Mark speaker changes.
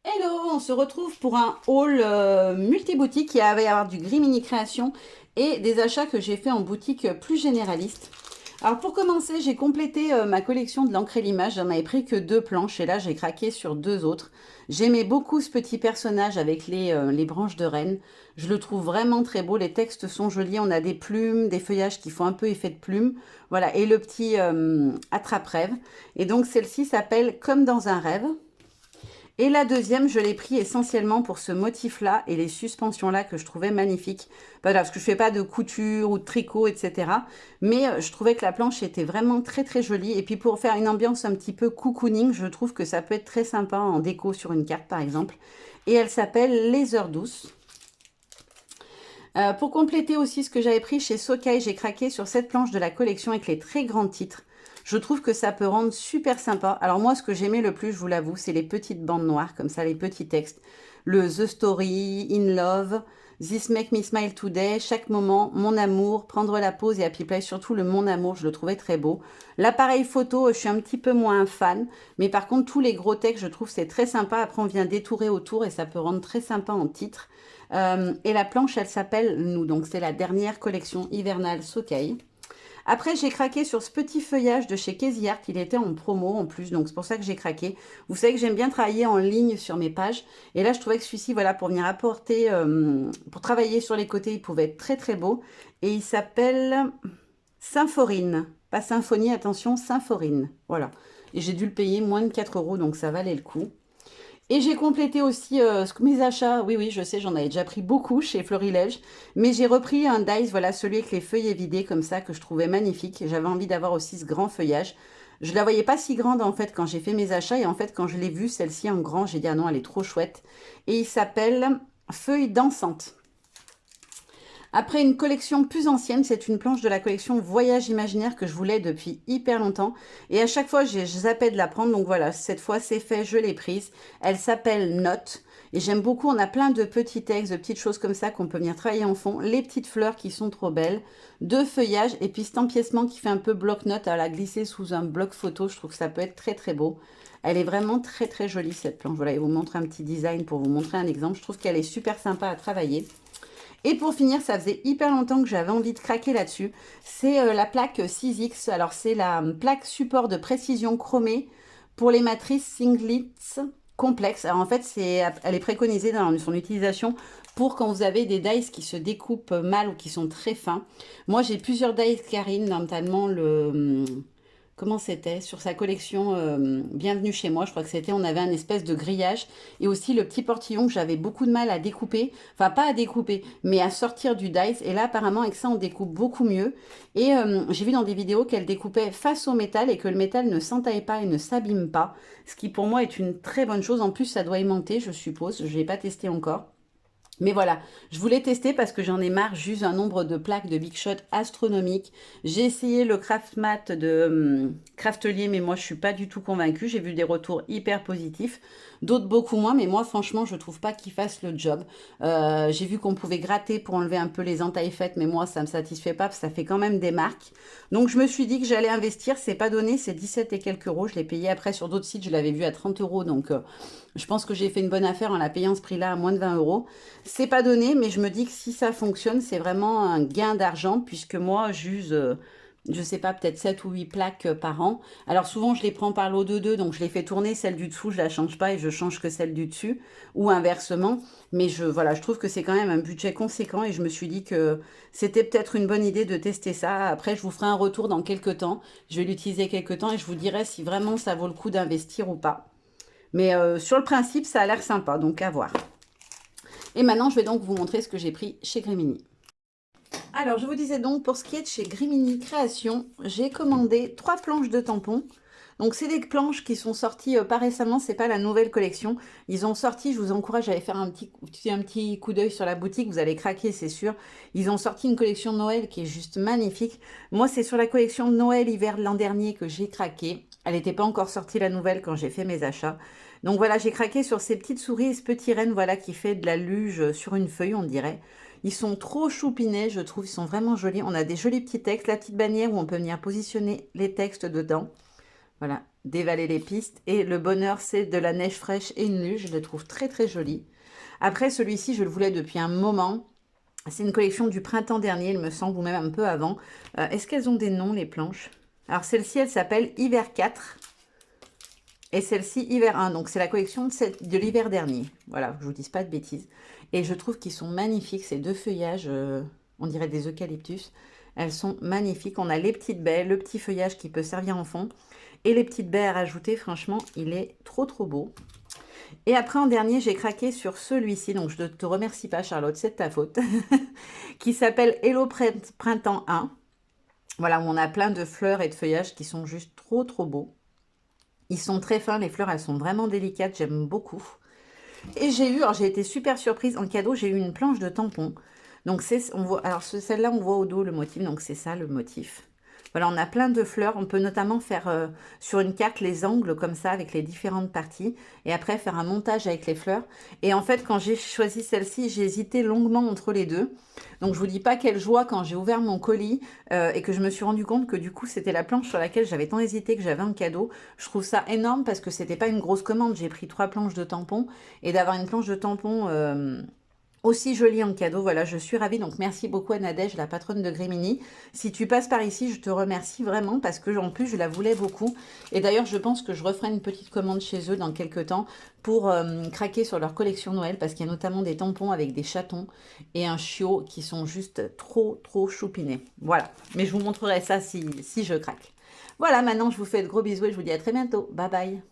Speaker 1: Hello, on se retrouve pour un haul multi-boutique qui va y avoir du Gris Mini Création et des achats que j'ai fait en boutique plus généraliste. Alors pour commencer, j'ai complété ma collection de l'encre et l'image. J'en avais pris que deux planches et là j'ai craqué sur deux autres. J'aimais beaucoup ce petit personnage avec les branches de renne. Je le trouve vraiment très beau. Les textes sont jolis. On a des plumes, des feuillages qui font un peu effet de plume. Voilà, et le petit attrape-rêve. Et donc celle-ci s'appelle Comme dans un rêve. Et la deuxième, je l'ai pris essentiellement pour ce motif-là et les suspensions-là que je trouvais magnifiques. Voilà, parce que je fais pas de couture ou de tricot, etc. Mais je trouvais que la planche était vraiment très très jolie. Et puis pour faire une ambiance un petit peu cocooning, je trouve que ça peut être très sympa en déco sur une carte par exemple. Et elle s'appelle Les Heures Douces. Pour compléter aussi ce que j'avais pris chez Sokai, j'ai craqué sur cette planche de la collection avec les très grands titres. Je trouve que ça peut rendre super sympa. Alors moi, ce que j'aimais le plus, je vous l'avoue, c'est les petites bandes noires, comme ça, les petits textes. Le The Story, In Love, This Make Me Smile Today, Chaque moment, Mon amour, Prendre la pause et Happy Place. Surtout le Mon amour, je le trouvais très beau. L'appareil photo, je suis un petit peu moins fan. Mais par contre, tous les gros textes, je trouve c'est très sympa. Après, on vient détourer autour et ça peut rendre très sympa en titre. Et la planche, elle s'appelle Nous. Donc, c'est la dernière collection hivernale Sokai. Après, j'ai craqué sur ce petit feuillage de chez Casey Art. Il était en promo en plus, donc c'est pour ça que j'ai craqué. Vous savez que j'aime bien travailler en ligne sur mes pages. Et là, je trouvais que celui-ci, voilà, pour venir apporter, pour travailler sur les côtés, il pouvait être très très beau. Et il s'appelle Symphorine. Pas symphonie, attention, Symphorine. Voilà. Et j'ai dû le payer moins de 4 euros, donc ça valait le coup. Et j'ai complété aussi mes achats. Oui, oui, je sais, j'en avais déjà pris beaucoup chez Florilège. Mais j'ai repris un dice, voilà, celui avec les feuilles évidées comme ça, que je trouvais magnifique. J'avais envie d'avoir aussi ce grand feuillage. Je la voyais pas si grande en fait quand j'ai fait mes achats. Et en fait, quand je l'ai vue, celle-ci en grand, j'ai dit, ah non, elle est trop chouette. Et il s'appelle Feuilles dansantes. Après une collection plus ancienne, c'est une planche de la collection Voyage imaginaire que je voulais depuis hyper longtemps. Et à chaque fois, j'ai zappé de la prendre. Donc voilà, cette fois, c'est fait, je l'ai prise. Elle s'appelle Note. Et j'aime beaucoup, on a plein de petits textes, de petites choses comme ça qu'on peut venir travailler en fond. Les petites fleurs qui sont trop belles. Deux feuillages et puis cet empiècement qui fait un peu bloc-notes à la glisser sous un bloc photo. Je trouve que ça peut être très très beau. Elle est vraiment très très jolie cette planche. Voilà, je vous montre un petit design pour vous montrer un exemple. Je trouve qu'elle est super sympa à travailler. Et pour finir, ça faisait hyper longtemps que j'avais envie de craquer là-dessus. C'est la plaque 6X. Alors, c'est la plaque support de précision chromée pour les matrices singlets complexes. Alors, en fait, elle est préconisée dans son utilisation pour quand vous avez des dice qui se découpent mal ou qui sont très fins. Moi, j'ai plusieurs dice Karine, notamment le comment c'était sur sa collection Bienvenue chez moi, je crois que c'était, on avait un espèce de grillage et aussi le petit portillon que j'avais beaucoup de mal à découper, enfin pas à découper, mais à sortir du dice. Et là, apparemment, avec ça, on découpe beaucoup mieux. Et j'ai vu dans des vidéos qu'elle découpait face au métal et que le métal ne s'entaille pas et ne s'abîme pas, ce qui pour moi est une très bonne chose. En plus, ça doit aimanter, je suppose. Je ne l'ai pas testé encore. Mais voilà, je voulais tester parce que j'en ai marre, juste un nombre de plaques de Big Shot astronomique. J'ai essayé le Craftmat de Craftelier, mais moi je suis pas du tout convaincue. J'ai vu des retours hyper positifs, d'autres beaucoup moins, mais moi franchement je trouve pas qu'il fasse le job. J'ai vu qu'on pouvait gratter pour enlever un peu les entailles faites, mais moi ça me satisfait pas parce que ça fait quand même des marques. Donc je me suis dit que j'allais investir, c'est pas donné, c'est 17 et quelques euros. Je l'ai payé après sur d'autres sites, je l'avais vu à 30 euros, donc je pense que j'ai fait une bonne affaire en la payant ce prix-là à moins de 20 euros. C'est pas donné, mais je me dis que si ça fonctionne, c'est vraiment un gain d'argent puisque moi, j'use, je sais pas, peut-être 7 ou 8 plaques par an. Alors souvent, je les prends par lot de 2, donc je les fais tourner, celle du dessous, je la change pas et je change que celle du dessus ou inversement. Mais voilà, je trouve que c'est quand même un budget conséquent et je me suis dit que c'était peut-être une bonne idée de tester ça. Après, je vous ferai un retour dans quelques temps. Je vais l'utiliser quelques temps et je vous dirai si vraiment ça vaut le coup d'investir ou pas. Mais sur le principe, ça a l'air sympa, donc à voir. Et maintenant, je vais donc vous montrer ce que j'ai pris chez Grimini. Alors, je vous disais donc, pour ce qui est de chez Grimini Création, j'ai commandé 3 planches de tampons. Donc, c'est des planches qui sont sorties pas récemment, c'est pas la nouvelle collection. Ils ont sorti, je vous encourage à aller faire un petit coup d'œil sur la boutique, vous allez craquer, c'est sûr. Ils ont sorti une collection de Noël qui est juste magnifique. Moi, c'est sur la collection de Noël-Hiver de l'an dernier que j'ai craqué. Elle n'était pas encore sortie la nouvelle quand j'ai fait mes achats. Donc voilà, j'ai craqué sur ces petites souris et ce petit renne voilà, qui fait de la luge sur une feuille, on dirait. Ils sont trop choupinés, je trouve. Ils sont vraiment jolis. On a des jolis petits textes. La petite bannière où on peut venir positionner les textes dedans. Voilà. dévaler les pistes. Et le bonheur, c'est de la neige fraîche et une luge. Je le trouve très très joli. Après, celui-ci, je le voulais depuis un moment. C'est une collection du printemps dernier, il me semble, ou même un peu avant. Est-ce qu'elles ont des noms, les planches? Alors, celle-ci, elle s'appelle Hiver 4. Et celle-ci, Hiver 1. Donc, c'est la collection de l'hiver dernier. Voilà, que je ne vous dise pas de bêtises. Et je trouve qu'ils sont magnifiques. Ces deux feuillages, on dirait des eucalyptus. Elles sont magnifiques. On a les petites baies, le petit feuillage qui peut servir en fond. Et les petites baies à rajouter. Franchement, il est trop, trop beau. Et après, en dernier, j'ai craqué sur celui-ci. Donc, je ne te remercie pas, Charlotte, c'est de ta faute. Qui s'appelle Hello Printemps 1. Voilà, où on a plein de fleurs et de feuillages qui sont juste trop, trop beaux. Ils sont très fins, les fleurs, elles sont vraiment délicates, j'aime beaucoup. Et alors j'ai été super surprise, en cadeau, j'ai eu une planche de tampons. Donc, on voit, alors celle-là, on voit au dos le motif, donc c'est ça le motif. Voilà, on a plein de fleurs. On peut notamment faire sur une carte les angles comme ça avec les différentes parties. Et après faire un montage avec les fleurs. Et en fait, quand j'ai choisi celle-ci, j'ai hésité longuement entre les deux. Donc je vous dis pas quelle joie quand j'ai ouvert mon colis et que je me suis rendu compte que du coup c'était la planche sur laquelle j'avais tant hésité que j'avais en cadeau. Je trouve ça énorme parce que c'était pas une grosse commande. J'ai pris 3 planches de tampons. Et d'avoir une planche de tampons... aussi jolie en cadeau, voilà, je suis ravie. Donc, merci beaucoup à Nadège, la patronne de Grimini. Si tu passes par ici, je te remercie vraiment parce que, en plus, je la voulais beaucoup. Et d'ailleurs, je pense que je referai une petite commande chez eux dans quelques temps pour craquer sur leur collection Noël parce qu'il y a notamment des tampons avec des chatons et un chiot qui sont juste trop, trop choupinés. Voilà, mais je vous montrerai ça si je craque. Voilà, maintenant, je vous fais de gros bisous et je vous dis à très bientôt. Bye bye.